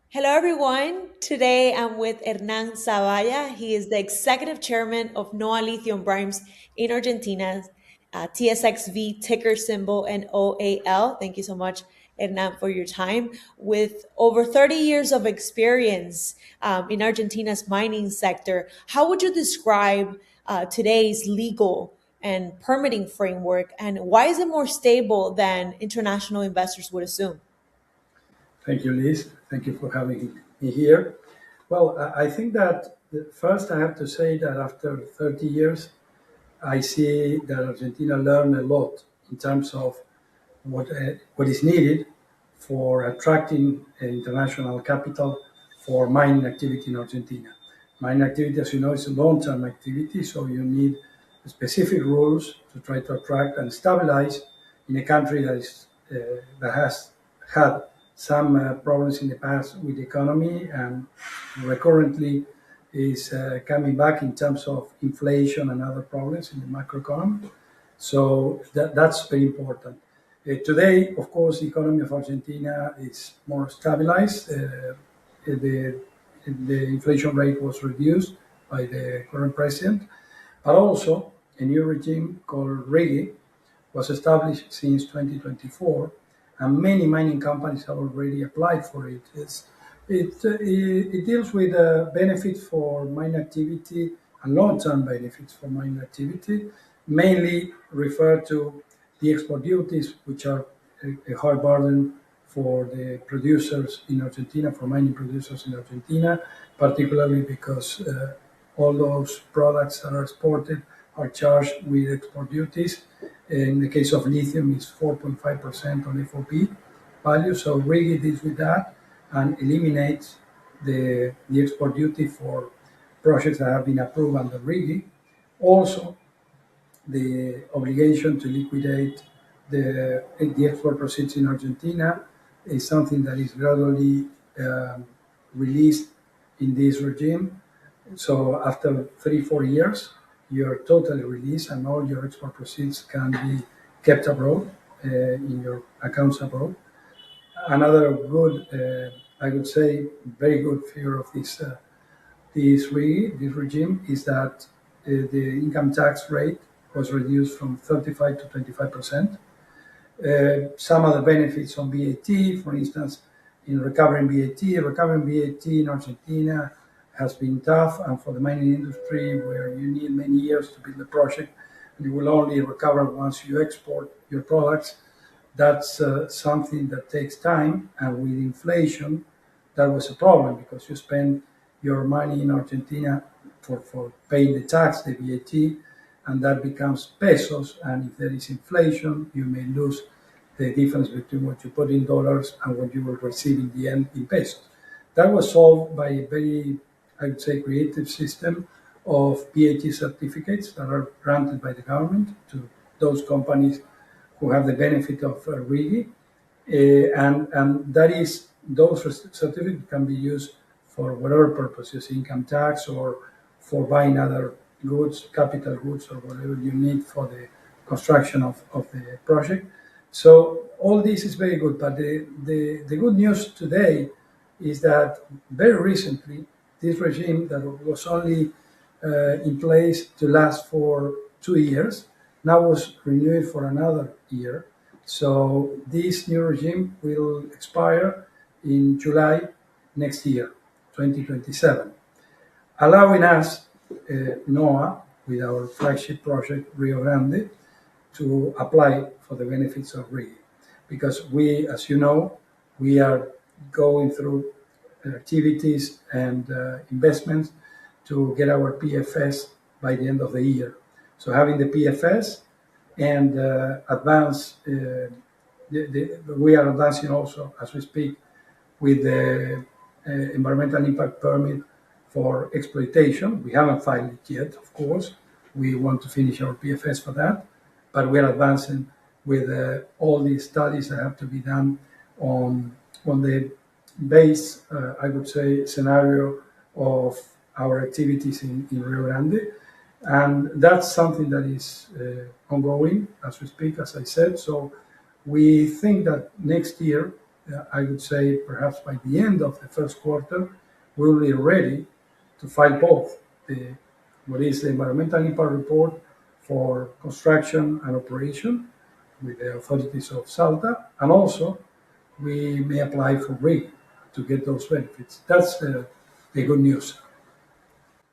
Hello, everyone. Today I'm with Hernan Zaballa. He is the executive chairman of NOA Lithium Brines in Argentina, TSX-V ticker symbol and OAL. Thank you so much, Hernan, for your time. With over 30 years of experience in Argentina's mining sector, how would you describe today's legal and permitting framework, and why is it more stable than international investors would assume? Thank you, Liz. Thank you for having me here. Well, I think that first I have to say that after 30 years, I see that Argentina learned a lot in terms of what is needed for attracting international capital for mining activity in Argentina. Mining activity, as you know, is a long-term activity, so you need specific rules to try to attract and stabilize in a country that has had some problems in the past with the economy and recurrently is coming back in terms of inflation and other problems in the macroeconomy. So that's very important. Today, of course, the economy of Argentina is more stabilized. The, the inflation rate was reduced by the current president, but also a new regime called RIGI was established since 2024, and many mining companies have already applied for it. It deals with benefits for mine activity and long-term benefits for mine activity, mainly refer to the export duties, which are a hard burden for the producers in Argentina, for mining producers in Argentina, particularly because all those products that are exported are charged with export duties. In the case of lithium, it's 4.5% on FOB value. So really deals with that and eliminates the export duty for projects that have been approved under RIGI. Also, the obligation to liquidate the export proceeds in Argentina is something that is gradually released in this regime. So after 3-4 years, you're totally released and all your export proceeds can be kept abroad in your accounts abroad. Another good, I would say, very good feature of this regime is that the income tax rate was reduced from 35 to 25%. Some other benefits on VAT, for instance, in recovering VAT in Argentina has been tough, and for the mining industry, where you need many years to build a project, you will only recover once you export your products. That's something that takes time, and with inflation, that was a problem because you spend your money in Argentina for paying the tax, the VAT, and that becomes pesos. And if there is inflation, you may lose the difference between what you put in dollars and what you will receive in the end in pesos. That was solved by a very, I would say, creative system of VAT certificates that are granted by the government to those companies who have the benefit of RIGI. And that is, those certificates can be used for whatever purposes, income tax or for buying other goods, capital goods, or whatever you need for the construction of the project. So all this is very good, but the good news today is that very recently, this regime that was only in place to last for 2 years, now was renewed for another year. So this new regime will expire in July next year, 2027, allowing us, NOAA, with our flagship project, Rio Grande, to apply for the benefits of RIGI. Because we, as you know, we are going through activities and investments to get our PFS by the end of the year. So having the PFS and we are advancing also as we speak with the environmental impact permit for exploitation. We haven't filed it yet, of course. We want to finish our PFS for that, but we are advancing with all the studies that have to be done on the base, I would say, scenario of our activities in Rio Grande. And that's something that is ongoing as we speak, as I said. So we think that next year I would say perhaps by the end of the first quarter, we will be ready to file both the what is the environmental impact report for construction and operation with the authorities of Salta, and also we may apply for RIG to get those benefits. That's the good news.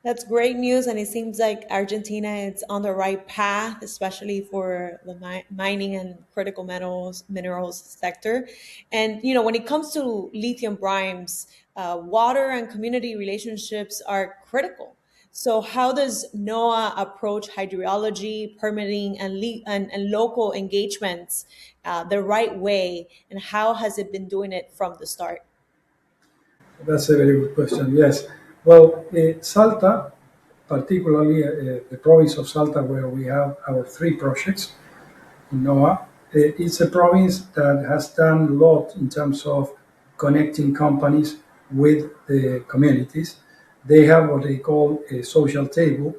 That's great news, and it seems like Argentina is on the right path, especially for the mining and critical minerals sector. And when it comes to lithium brines, water and community relationships are critical. So, how does NOAA approach hydrogeology, permitting, and local engagements the right way? And how has it been doing it from the start? That's a very good question. Yes. Well, Salta, particularly the province of Salta, where we have our three projects in NOAA, it's a province that has done a lot in terms of connecting companies with the communities. They have what they call a social table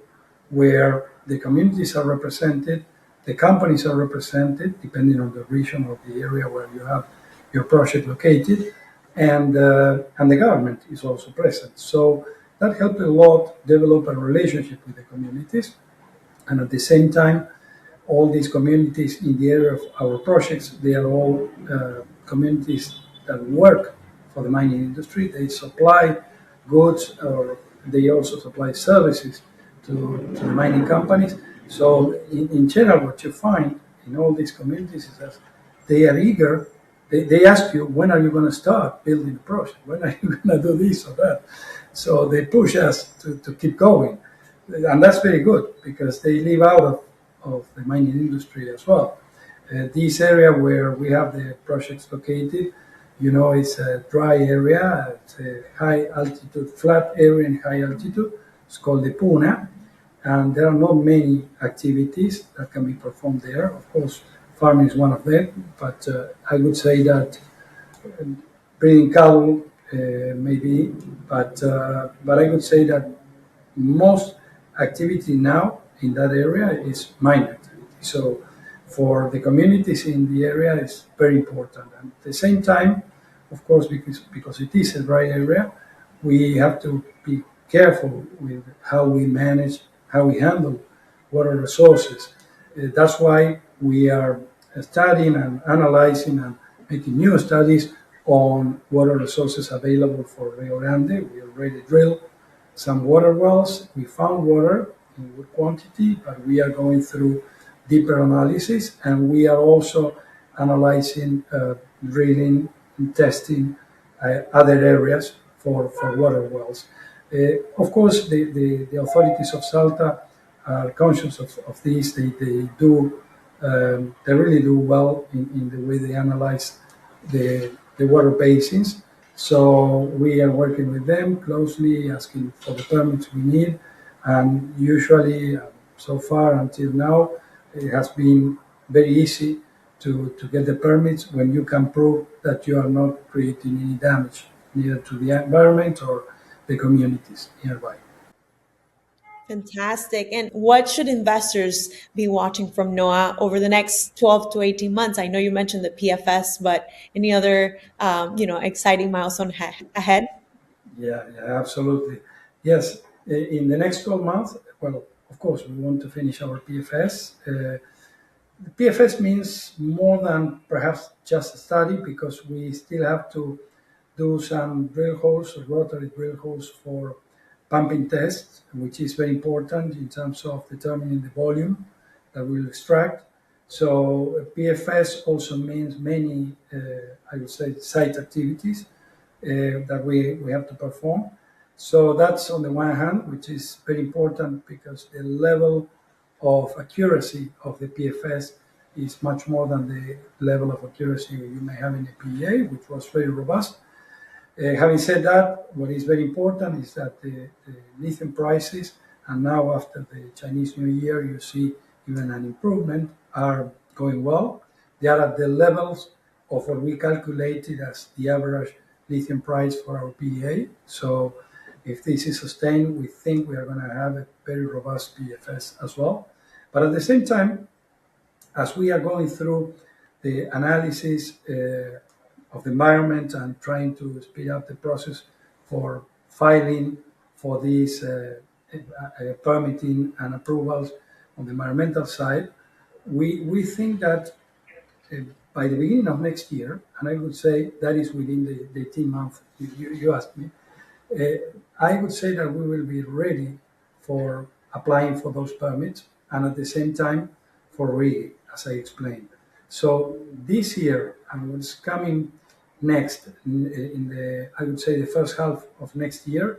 where the communities are represented, the companies are represented, depending on the region or the area where you have your project located, and the government is also present. So that helped a lot develop a relationship with the communities, and at the same time, all these communities in the area of our projects, they are all communities that work for the mining industry. They supply goods, or they also supply services to the mining companies. So in general, what you find in all these communities is that they are eager. They ask you, when are you going to start building the project? When are you going to do this or that? So they push us to keep going. And that's very good because they live out of the mining industry as well. This area where we have the projects located, it's a dry area, it's a high altitude, flat area and high altitude. It's called the Puna, and there are not many activities that can be performed there. Of course, farming is one of them, but I would say that breeding cattle maybe, but I would say that most activity now in that area is mine activity. So for the communities in the area, it's very important. And at the same time, of course, because it is a dry area, we have to be careful with how we manage, how we handle water resources. That's why we are studying and analyzing and making new studies on water resources available for Rio Grande. We already drilled some water wells. We found water in good quantity, but we are going through deeper analysis, and we are also analyzing, drilling, and testing other areas for water wells. Of course, the authorities of Salta are conscious of this. They really do well in the way they analyze the water basins. So we are working with them closely, asking for the permits we need. And usually, so far until now, it has been very easy to get the permits when you can prove that you are not creating any damage, neither to the environment or the communities nearby. Fantastic. And what should investors be watching from NOAA over the next 12 to 18 months? I know you mentioned the PFS, but any other, exciting milestone ahead? Yeah, absolutely. Yes, in the next 12 months, well, of course, we want to finish our PFS. The PFS means more than perhaps just a study because we still have to do some drill holes, rotary drill holes for pumping tests, which is very important in terms of determining the volume that we'll extract. So PFS also means many, I would say, site activities that we have to perform. So that's on the one hand, which is very important because the level of accuracy of the PFS is much more than the level of accuracy you may have in a PEA, which was very robust. Having said that, what is very important is that the lithium prices, and now after the Chinese New Year, you see even an improvement, are going well. They are at the levels of what we calculated as the average lithium price for our PEA. So if this is sustained, we think we are going to have a very robust PFS as well. But at the same time, as we are going through the analysis of the environment and trying to speed up the process for filing for these permitting and approvals on the environmental side. We think that uh, by the beginning of next year, and I would say that is within the 18 months you asked me, I would say that we will be ready for applying for those permits and at the same time for rigging, as I explained. So this year and what's coming next in the, I would say the first half of next year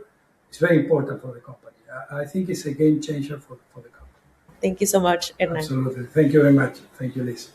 is very important for the company. I think it's a game changer for the company. Thank you so much, Hernan. Absolutely. Thank you very much. Thank you, Liz.